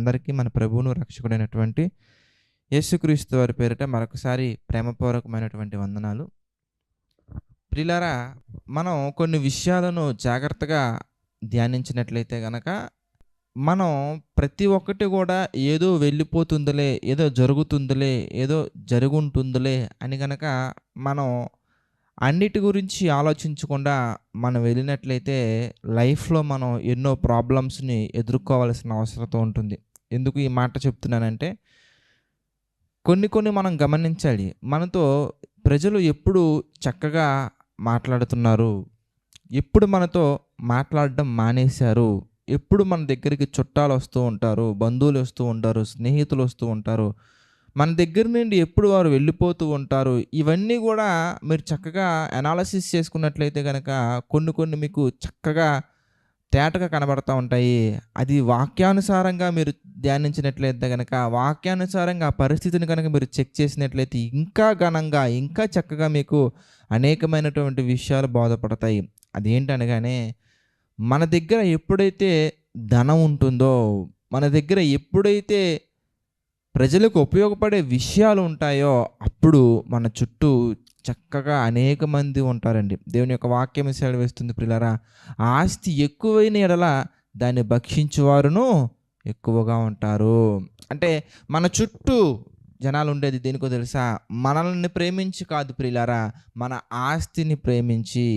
అందరికీ మన ప్రభువును రక్షకుడైనటువంటి యేసుక్రీస్తు వారి పేరిట మరొకసారి ప్రేమపూర్వకమైనటువంటి వందనాలు. ప్రియులారా, మనం కొన్ని విషయాలను జాగ్రత్తగా ధ్యానించినట్లయితే గనక మనం ప్రతి ఒక్కటి కూడా ఏదో వెళ్ళిపోతుందిలే, ఏదో జరుగుతుందిలే, ఏదో జరుగుంటుందిలే అని గనక మనం అన్నిటి గురించి ఆలోచించకుండా మనం వెళ్ళినట్లయితే లైఫ్‌లో మనం ఎన్నో ప్రాబ్లమ్స్‌ని ఎదుర్కోవాల్సిన అవసరత ఉంటుంది. ఎందుకు ఈ మాట చెప్తున్నానంటే, కొన్ని మనం గమనించాలి. మనతో ప్రజలు ఎప్పుడు చక్కగా మాట్లాడుతున్నారు, ఎప్పుడు మనతో మాట్లాడడం మానేశారు, ఎప్పుడు మన దగ్గరికి చుట్టాలొస్తూ ఉంటారు, బంధువులొస్తూ ఉంటారు, స్నేహితులొస్తూ ఉంటారు, మన దగ్గర నుండి ఎప్పుడు వారు వెళ్ళిపోతూ ఉంటారు. ఇవన్నీ గూడా మీరు చక్కగా అనాలిసిస్ చేసుకున్నట్లయితే గనక కొన్ని మీకు చక్కగా తేటగా కనబడతా ఉంటాయి. అది వాక్యానుసారంగా మీరు ధ్యానించినట్లయితే గనక, వాక్యానుసారంగా ఆ పరిస్థితిని గనక మీరు చెక్ చేసినట్లయితే ఇంకా ఘనంగా, ఇంకా చక్కగా మీకు అనేకమైనటువంటి విషయాలు బోధపడతాయి. అదేంటనగానే, మన దగ్గర ఎప్పుడైతే ధనం ఉంటుందో, మన దగ్గర ఎప్పుడైతే ప్రజలకు ఉపయోగపడే విషయాలు ఉంటాయో, అప్పుడు మన చుట్టూ చక్కగా అనేక మంది ఉంటారండి. దేవుని యొక్క వాక్యం సెలవిస్తుంది ప్రియులారా, ఆస్తి ఎక్కువైన ఎడల దాన్ని భక్షించువారును ఎక్కువగా ఉంటారు. అంటే మన చుట్టూ జనాలు ఉండేది దేనికో తెలుసా? మనల్ని ప్రేమించి కాదు ప్రియులారా, మన ఆస్తిని ప్రేమించి,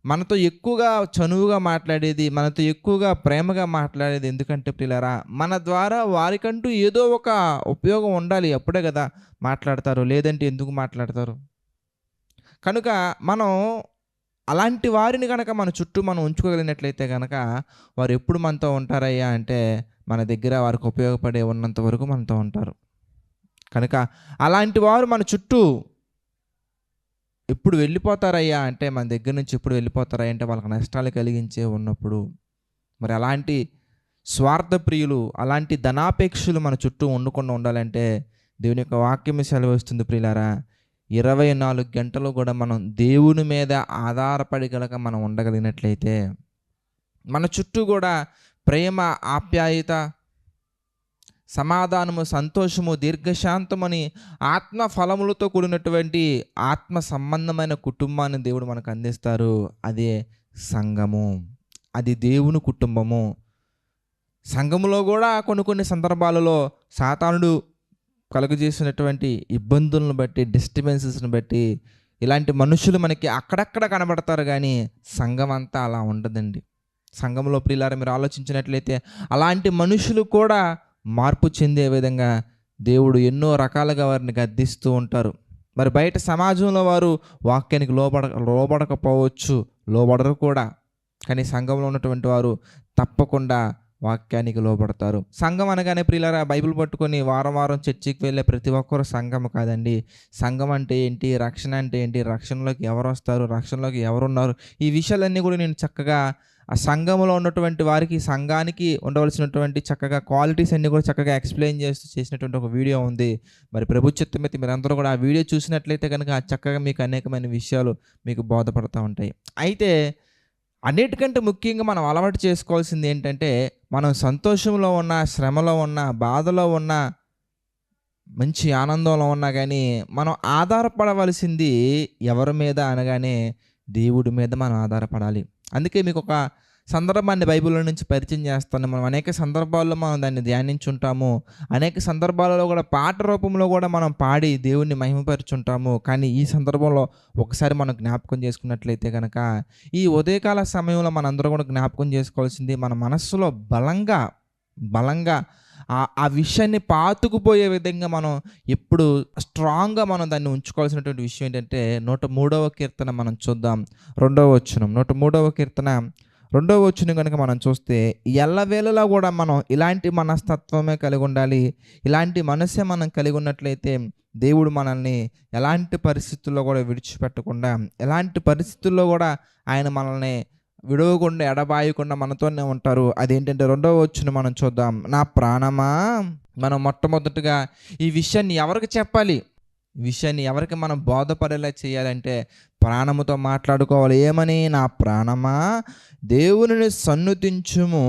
మనతో ఎక్కువగా చనువుగా మాట్లాడేది, మనతో ఎక్కువగా ప్రేమగా మాట్లాడేది ఎందుకంటే ప్రియులారా, మన ద్వారా వారికంటూ ఏదో ఒక ఉపయోగం ఉండాలి. అప్పుడే కదా మాట్లాడతారు. లేదంటే ఎందుకు మాట్లాడతారు? కనుక మనం అలాంటి వారిని గనక మన చుట్టూ మనం ఉంచుకోగలిగినట్లయితే గనక, వారు ఎప్పుడు మనతో ఉంటారయ్యా అంటే, మన దగ్గర వారికి ఉపయోగపడే ఉన్నంత వరకు మనతో ఉంటారు. కనుక అలాంటి వారు మన చుట్టూ ఎప్పుడు వెళ్ళిపోతారయ్యా అంటే, మన దగ్గర నుంచి ఎప్పుడు వెళ్ళిపోతారయ్యా అంటే, వాళ్ళకి నష్టాలు కలిగించే ఉన్నప్పుడు. మరి అలాంటి స్వార్థ ప్రియులు, అలాంటి ధనాపేక్షలు మన చుట్టూ ఉండకుండా ఉండాలంటే, దేవుని యొక్క వాక్యం సెలవిస్తుంది ప్రియులారా, 24 గంటలు కూడా మనం దేవుని మీద ఆధారపడి గనక మనం ఉండగలిగినట్లయితే, మన చుట్టూ కూడా ప్రేమ, ఆప్యాయత, సమాధానము, సంతోషము, దీర్ఘశాంతమని ఆత్మ ఫలములతో కూడినటువంటి ఆత్మ సంబంధమైన కుటుంబాన్ని దేవుడు మనకు అందిస్తారు. అదే సంఘము, అది దేవుని కుటుంబము. సంఘములో కూడా కొన్ని సందర్భాలలో సాతానుడు కలుగజేసినటువంటి ఇబ్బందులను బట్టి, డిస్టర్బెన్సెస్ని బట్టి ఇలాంటి మనుషులు మనకి అక్కడక్కడ కనబడతారు, కానీ సంఘం అంతా అలా ఉండదండి. సంఘంలో ప్రియులారా, మీరు ఆలోచించినట్లయితే అలాంటి మనుషులు కూడా మార్పు చెందే విధంగా దేవుడు ఎన్నో రకాలుగా వారిని గద్దిస్తూ ఉంటారు. మరి బయట సమాజంలో వారు వాక్యానికి లోబడకపోవచ్చు, లోబడరు కూడా. కానీ సంఘంలో ఉన్నటువంటి వారు తప్పకుండా వాక్యానికి లోబడతారు. సంఘం అనగానే ప్రియులారా, బైబిల్ పట్టుకొని వారం చర్చికి వెళ్ళే ప్రతి ఒక్కరు సంఘం కాదండి. సంఘం అంటే ఏంటి, రక్షణ అంటే ఏంటి, రక్షణలోకి ఎవరు వస్తారు, రక్షణలోకి ఎవరున్నారు, ఈ విషయాలన్నీ కూడా నేను చక్కగా ఆ సంఘంలో ఉన్నటువంటి వారికి, సంఘానికి ఉండవలసినటువంటి చక్కగా క్వాలిటీస్ అన్నీ కూడా చక్కగా ఎక్స్ప్లెయిన్ చేస్తూ చేసినటువంటి ఒక వీడియో ఉంది. మరి ప్రభు చిత్తమైతే మీరందరూ కూడా ఆ వీడియో చూసినట్లయితే కనుక చక్కగా మీకు అనేకమైన విషయాలు మీకు బోధపడుతూ ఉంటాయి. అయితే అన్నిటికంటే ముఖ్యంగా మనం అలవాటు చేసుకోవాల్సింది ఏంటంటే, మనం సంతోషంలో ఉన్నా, శ్రమలో ఉన్నా, బాధలో ఉన్నా, మంచి ఆనందంలో ఉన్నా కానీ మనం ఆధారపడవలసింది ఎవరి మీద అనగానే, దేవుడి మీద మనం ఆధారపడాలి. అందుకే మీకు ఒక సందర్భాన్ని బైబిల్లో నుంచి పరిచయం చేస్తాను. మనం అనేక సందర్భాల్లో మనం దాన్ని ధ్యానించుంటాము. అనేక సందర్భాలలో కూడా పాట రూపంలో కూడా మనం పాడి దేవుణ్ణి మహిమపరుచుంటాము. కానీ ఈ సందర్భంలో ఒకసారి మనం జ్ఞాపకం చేసుకున్నట్లయితే కనుక, ఈ ఉదయకాల సమయంలో మనందరం కూడా జ్ఞాపకం చేసుకోవాల్సింది, మన మనస్సులో బలంగా ఆ విషయాన్ని పాతుకుపోయే విధంగా మనం ఎప్పుడు స్ట్రాంగ్గా మనం దాన్ని ఉంచుకోవాల్సినటువంటి విషయం ఏంటంటే, 103వ కీర్తన మనం చూద్దాం. 2వ వచనం, 103వ కీర్తన 2వ వచనం కనుక మనం చూస్తే, ఎల్లవేళలా కూడా మనం ఇలాంటి మనస్తత్వమే కలిగి ఉండాలి. ఇలాంటి మనసే మనం కలిగి ఉన్నట్లయితే దేవుడు మనల్ని ఎలాంటి పరిస్థితుల్లో కూడా విడిచిపెట్టకుండా, ఎలాంటి పరిస్థితుల్లో కూడా ఆయన మనల్ని విడవకుండా, ఎడబాయకుండా మనతోనే ఉంటారు. అదేంటంటే 2వ వచనం మనం చూద్దాం. నా ప్రాణమా, మనం మొట్టమొదటిగా ఈ విషయాన్ని ఎవరికి చెప్పాలి? ఈ విషయాన్ని ఎవరికి మనం బోధపడేలా చేయాలంటే ప్రాణముతో మాట్లాడుకోవాలి. ఏమని? నా ప్రాణమా దేవునిని సన్నుతించుము,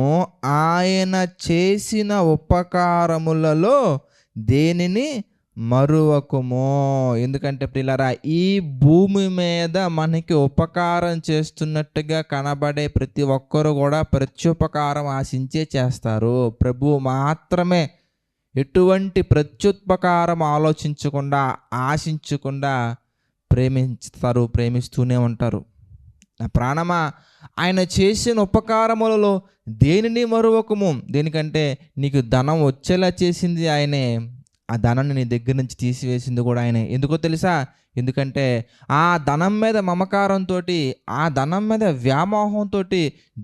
ఆయన చేసిన ఉపకారములలో దేనిని మరువకుము. ఎందుకంటే ప్రియులారా, ఈ భూమి మీద మనకి ఉపకారం చేస్తున్నట్టుగా కనబడే ప్రతి ఒక్కరు కూడా ప్రత్యుపకారం ఆశించే చేస్తారు. ప్రభువు మాత్రమే ఎటువంటి ప్రత్యుపకారం ఆలోచించకుండా, ఆశించకుండా ప్రేమిస్తూనే ఉంటారు. నా ప్రాణమా ఆయన చేసిన ఉపకారములలో దేనిని మరువకము. దేనికంటే నీకు ధనం వచ్చేలా చేసింది ఆయనే, ఆ ధనాన్ని నీ దగ్గర నుంచి తీసివేసింది కూడా ఆయనే. ఎందుకో తెలుసా? ఎందుకంటే ఆ ధనం మీద మమకారంతో, ఆ ధనం మీద వ్యామోహంతో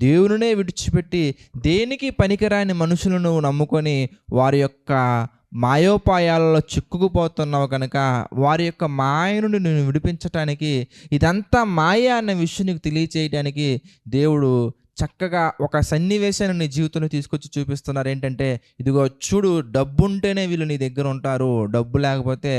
దేవునినే విడిచిపెట్టి దేనికి పనికిరాని మనుషులను నువ్వు నమ్ముకొని వారి యొక్క మాయోపాయాలలో చిక్కుకుపోతున్నావు కనుక వారి యొక్క మాయ నుండి నేను విడిపించటానికి, ఇదంతా మాయ అన్న విషయం నీకు తెలియచేయడానికి దేవుడు చక్కగా ఒక సన్నివేశాన్ని నీ జీవితంలో తీసుకొచ్చి చూపిస్తున్నారు. ఏంటంటే, ఇదిగో చూడు, డబ్బు ఉంటేనే వీళ్ళు నీ దగ్గర ఉంటారు, డబ్బు లేకపోతే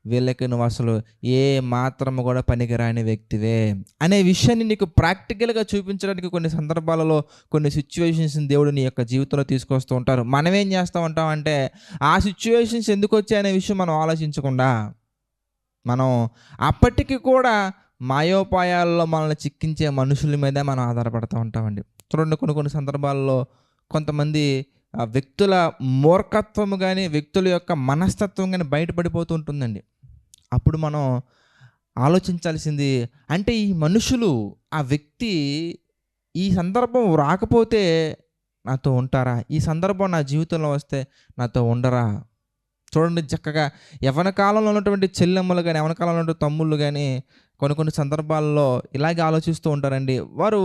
వీళ్ళకి నువ్వు అసలు ఏ మాత్రం కూడా పనికిరాని వ్యక్తివే అనే విషయాన్ని నీకు ప్రాక్టికల్గా చూపించడానికి కొన్ని సందర్భాలలో, కొన్ని సిచ్యువేషన్స్ దేవుడు నీ యొక్క జీవితంలో తీసుకొస్తూ ఉంటారు. మనం ఏం చేస్తూ ఉంటామంటే, ఆ సిచ్యువేషన్స్ ఎందుకు వచ్చాయనే విషయం మనం ఆలోచించకుండా మనం అప్పటికి కూడా మాయోపాయాల్లో మనల్ని చిక్కించే మనుషుల మీదే మనం ఆధారపడుతూ ఉంటామండి. చూడండి, కొన్ని సందర్భాల్లో కొంతమంది వ్యక్తుల మూర్ఖత్వము కానీ, వ్యక్తుల యొక్క మనస్తత్వం కానీ బయటపడిపోతూ ఉంటుందండి. అప్పుడు మనం ఆలోచించాల్సింది, అంటే ఈ మనుషులు, ఆ వ్యక్తి ఈ సందర్భం రాకపోతే నాతో ఉంటారా? ఈ సందర్భం నా జీవితంలో వస్తే నాతో ఉండరా? చూడండి, చక్కగా యవ్వన కాలంలో ఉన్నటువంటి చెల్లెమ్మలు కానీ, యవ్వన కాలంలో ఉన్నటువంటి తమ్ముళ్ళు కానీ కొన్ని సందర్భాల్లో ఇలాగే ఆలోచిస్తూ ఉంటారండి. వారు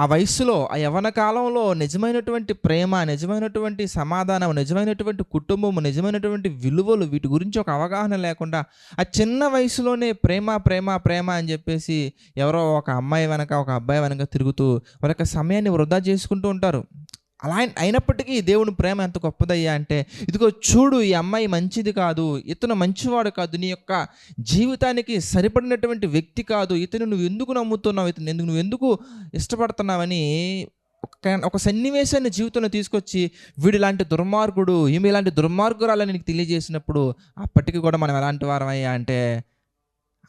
ఆ వయస్సులో, ఆ యవ్వన కాలంలో నిజమైనటువంటి ప్రేమ, నిజమైనటువంటి సమాధానం, నిజమైనటువంటి కుటుంబము, నిజమైనటువంటి విలువలు, వీటి గురించి ఒక అవగాహన లేకుండా ఆ చిన్న వయసులోనే ప్రేమ ప్రేమ ప్రేమ అని చెప్పేసి ఎవరో ఒక అమ్మాయి వెనక, ఒక అబ్బాయి వెనక తిరుగుతూ వారి యొక్క సమయాన్ని వృధా చేసుకుంటూ ఉంటారు. అలా అయినప్పటికీ దేవుని ప్రేమ ఎంత గొప్పదయ్యా అంటే, ఇదిగో చూడు, ఈ అమ్మాయి మంచిది కాదు, ఇతను మంచివాడు కాదు, నీ యొక్క జీవితానికి సరిపడినటువంటి వ్యక్తి కాదు, ఇతను నువ్వు ఎందుకు నమ్ముతున్నావు, ఇతను నువ్వు ఎందుకు ఇష్టపడుతున్నావని ఒక సన్నివేశాన్ని జీవితంలో తీసుకొచ్చి, వీడు ఇలాంటి దుర్మార్గుడు, ఈమె ఇలాంటి దుర్మార్గురాలని నీకు తెలియజేసినప్పుడు అప్పటికి కూడా మనం ఎలాంటి వారమయ్యా అంటే,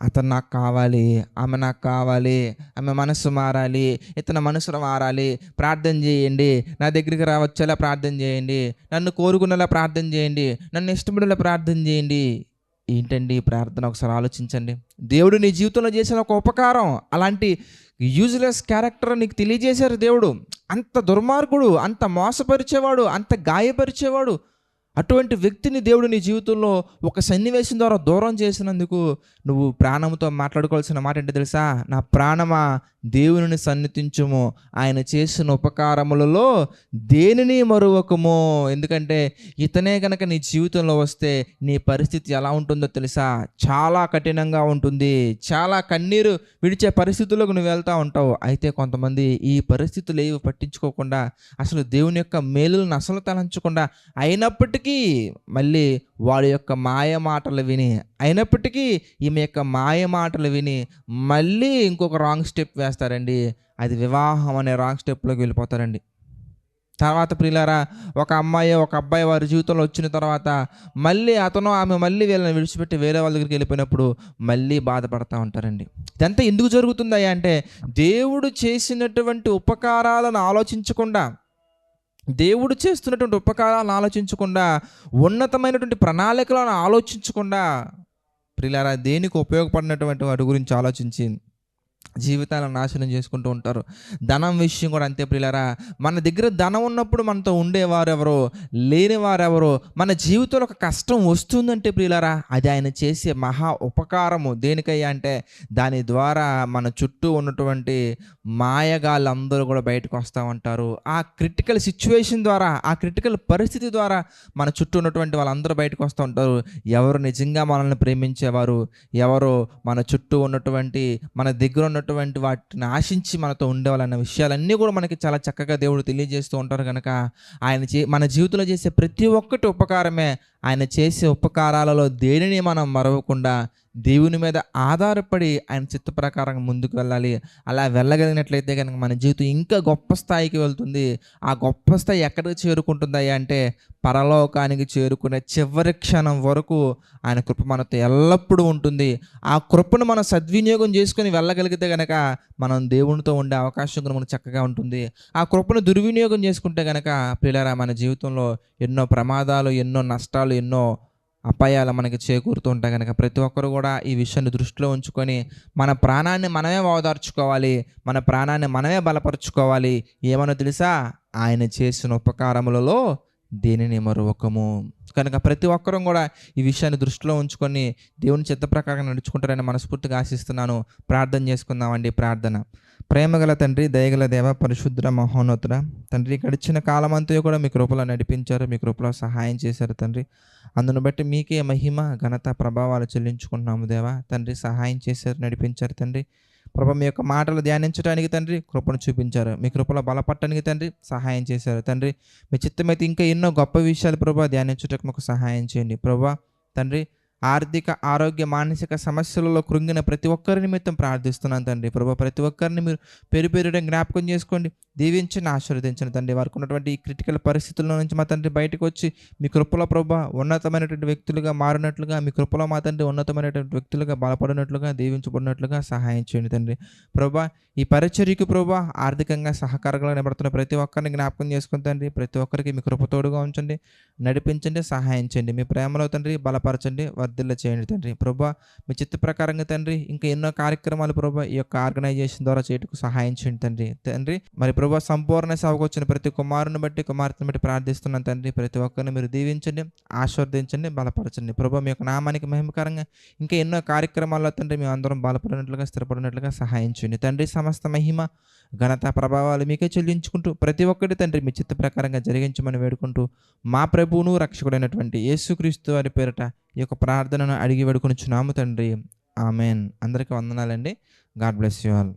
అతను నాకు కావాలి, ఆమె నాకు కావాలి, ఆమె మనసు మారాలి, ఇతని మనసులో మారాలి, ప్రార్థన చేయండి, నా దగ్గరికి రావచ్చేలా ప్రార్థన చేయండి, నన్ను కోరుకునేలా ప్రార్థన చేయండి, నన్ను ఇష్టపడేలా ప్రార్థన చేయండి. ఏంటండి ప్రార్థన? ఒకసారి ఆలోచించండి. దేవుడు నీ జీవితంలో చేసిన ఒక ఉపకారం, అలాంటి యూజ్లెస్ క్యారెక్టర్ నీకు తెలియజేశారు దేవుడు. అంత దుర్మార్గుడు, అంత మోసపరిచేవాడు, అంత గాయపరిచేవాడు, అటువంటి వ్యక్తిని దేవుడు నీ జీవితంలో ఒక సన్నివేశం ద్వారా దూరం చేసినందుకు నువ్వు ప్రాణంతో మాట్లాడుకోవాల్సిన మాట ఏంటో తెలుసా? నా ప్రాణమా దేవునిని సన్నిధించుము, ఆయన చేసిన ఉపకారములలో దేనిని మరువకము. ఎందుకంటే ఇతనే కనుక నీ జీవితంలో వస్తే నీ పరిస్థితి ఎలా ఉంటుందో తెలుసా? చాలా కఠినంగా ఉంటుంది, చాలా కన్నీరు విడిచే పరిస్థితుల్లోకి నువ్వు వెళ్తూ ఉంటావు. అయితే కొంతమంది ఈ పరిస్థితులు ఏవి పట్టించుకోకుండా, అసలు దేవుని యొక్క మేలులను అసలు తలంచకుండా, అయినప్పటికీ మళ్ళీ వాడి యొక్క మాయ మాటలు విని, అయినప్పటికీ ఈమె యొక్క మాయ మాటలు విని మళ్ళీ ఇంకొక రాంగ్ స్టెప్ వేస్తారండి. అది వివాహం అనే రాంగ్ స్టెప్లోకి వెళ్ళిపోతారండి. తర్వాత ప్రియులారా, ఒక అమ్మాయి ఒక అబ్బాయి వారి జీవితంలో వచ్చిన తర్వాత మళ్ళీ అతను ఆమె మళ్ళీ వీళ్ళని విడిచిపెట్టి వేరే వాళ్ళ దగ్గరికి వెళ్ళిపోయినప్పుడు మళ్ళీ బాధపడుతూ ఉంటారండి. ఇదంతా ఎందుకు జరుగుతుందయ్యా అంటే, దేవుడు చేసినటువంటి ఉపకారాలను ఆలోచించకుండా, దేవుడు చేస్తున్నటువంటి ఉపకారాలను ఆలోచించకుండా, ఉన్నతమైనటువంటి ప్రణాళికలను ఆలోచించకుండా, ప్రియులారా దేనికి ఉపయోగపడినటువంటి వాటి గురించి ఆలోచించి జీవితాలను నాశనం చేసుకుంటూ ఉంటారు. ధనం విషయం కూడా అంతే ప్రియులారా. మన దగ్గర ధనం ఉన్నప్పుడు మనతో ఉండేవారెవరో, లేనివారెవరో, మన జీవితంలో ఒక కష్టం వస్తుందంటే ప్రియులారా, అది ఆయన చేసే మహా ఉపకారము. దేనికయ్యా అంటే, దాని ద్వారా మన చుట్టూ ఉన్నటువంటి మాయగాళ్ళందరూ కూడా బయటకు వస్తూ ఉంటారు. ఆ క్రిటికల్ సిచ్యువేషన్ ద్వారా, ఆ క్రిటికల్ పరిస్థితి ద్వారా మన చుట్టూ ఉన్నటువంటి వాళ్ళందరూ బయటకు వస్తూ ఉంటారు. ఎవరు నిజంగా మనల్ని ప్రేమించేవారు, ఎవరు మన చుట్టూ ఉన్నటువంటి మన దగ్గర ఉన్నటువంటి వాటిని ఆశించి మనతో ఉండేవాళ్ళన్న విషయాలన్నీ కూడా మనకి చాలా చక్కగా దేవుడు తెలియజేస్తూ ఉంటారు కనుక మన జీవితంలో చేసే ప్రతి ఒక్కటి ఉపకారమే. ఆయన చేసే ఉపకారాలలో దేనిని మనం మరవకుండా దేవుని మీద ఆధారపడి ఆయన చిత్త ప్రకారంగా ముందుకు వెళ్ళాలి. అలా వెళ్ళగలిగినట్లయితే కనుక మన జీవితం ఇంకా గొప్ప స్థాయికి వెళ్తుంది. ఆ గొప్ప స్థాయి ఎక్కడికి చేరుకుంటుందయ్యా అంటే పరలోకానికి చేరుకునే చివరి క్షణం వరకు ఆయన కృప మనతో ఎల్లప్పుడూ ఉంటుంది. ఆ కృపను మనం సద్వినియోగం చేసుకొని వెళ్ళగలిగితే కనుక మనం దేవునితో ఉండే అవకాశం కూడా మనకు చక్కగా ఉంటుంది. ఆ కృపను దుర్వినియోగం చేసుకుంటే కనుక ప్రియులారా మన జీవితంలో ఎన్నో ప్రమాదాలు, ఎన్నో నష్టాలు, ఎన్నో అపాయాలు మనకి చేకూరుతూ ఉంటాయి కనుక ప్రతి ఒక్కరు కూడా ఈ విషయాన్ని దృష్టిలో ఉంచుకొని మన ప్రాణాన్ని మనమే ఓదార్చుకోవాలి, మన ప్రాణాన్ని మనమే బలపరుచుకోవాలి. ఏమనో తెలుసా, ఆయన చేసిన ఉపకారములలో దేనిని మరొకము. కనుక ప్రతి ఒక్కరూ కూడా ఈ విషయాన్ని దృష్టిలో ఉంచుకొని దేవుని చిత్త ప్రకారం నడుచుకుంటారని మనస్ఫూర్తిగా ఆశిస్తున్నాను. ప్రార్థన చేసుకుందామండి. ప్రార్థన. ప్రేమగల తండ్రి, దయగల దేవ, పరిశుద్ధ మహోన్నతుడ తండ్రి, గడిచిన కాలమంతా కూడా మీ కృపలో నడిపించారు, మీ కృపలో సహాయం చేశారు తండ్రి. అందును బట్టి మీకే మహిమ, ఘనత, ప్రభావాలు చెల్లించుకున్నాము దేవా. తండ్రి సహాయం చేశారు, నడిపించారు తండ్రి. ప్రభా మీ యొక్క మాటలు ధ్యానించడానికి తండ్రి కృపను చూపించారు, మీ కృపలో బలపట్టడానికి తండ్రి సహాయం చేశారు తండ్రి. మీ చిత్తమైతే ఇంకా ఎన్నో గొప్ప విషయాలు ప్రభా ధ్యానించుటకు మాకు సహాయం చేయండి ప్రభా. తండ్రి ఆర్థిక, ఆరోగ్య, మానసిక సమస్యలలో కృంగిన ప్రతి ఒక్కరి నిమిత్తం ప్రార్థిస్తున్నాను తండ్రి. ప్రభా ప్రతి ఒక్కరిని మీరు పేరుగా జ్ఞాపకం చేసుకోండి, దీవించండి, ఆశీర్వదించండి తండ్రి. వారికి ఉన్నటువంటి ఈ క్రిటికల్ పరిస్థితుల నుంచి మా తండ్రి బయటకు వచ్చి మీ కృపలో ప్రభా ఉన్నతమైనటువంటి వ్యక్తులుగా మారినట్లుగా, మీ కృపలో మా తండ్రి ఉన్నతమైనటువంటి వ్యక్తులుగా బలపడినట్లుగా, దీవించబడినట్లుగా సహాయం చేయండి తండ్రి. ప్రభా ఈ పరిచర్యకు ప్రభా ఆర్థికంగా సహకారంగా నిలబడుతున్న ప్రతి ఒక్కరిని జ్ఞాపకం చేసుకుని తండ్రి, ప్రతి ఒక్కరికి మీ కృపతోడుగా ఉంచండి, నడిపించండి, సహాయం చేయండి. మీ ప్రేమలో తండ్రి బలపరచండి, వర్ధిల్ల చేయండి తండ్రి. ప్రభా మీ చిత్త ప్రకారంగా తండ్రి ఇంకా ఎన్నో కార్యక్రమాలు ప్రభా ఈ యొక్క ఆర్గనైజేషన్ ద్వారా చేయటకు సహాయం చేయండి తండ్రి. మరి ప్రభా సంపూర్ణ సేవకు వచ్చిన ప్రతి కుమారుని బట్టి, కుమార్తెను బట్టి ప్రార్థిస్తున్నాను తండ్రి. ప్రతి ఒక్కరిని మీరు దీవించండి, ఆశీర్వదించండి, బలపరచండి. ప్రభా మీ యొక్క నామానికి మహిమకరంగా ఇంకా ఎన్నో కార్యక్రమాల్లో తండ్రి మేము అందరం బలపడినట్లుగా, స్థిరపడినట్లుగా సహాయం చేయండి తండ్రి. సమస్త మహిమ, ఘనత, ప్రభావాలు మీకే చెల్లించుకుంటూ ప్రతి ఒక్కటి తండ్రి మీ చిత్త ప్రకారంగా జరిగించమని వేడుకుంటూ మా ప్రభువును రక్షకుడైనటువంటి యేసుక్రీస్తు వారి పేరిట ఈ యొక్క ప్రార్థనను అడిగి వేడుకొనుచున్నాము తండ్రి. ఆమెన్. అందరికీ వందనాలండి. God bless you all.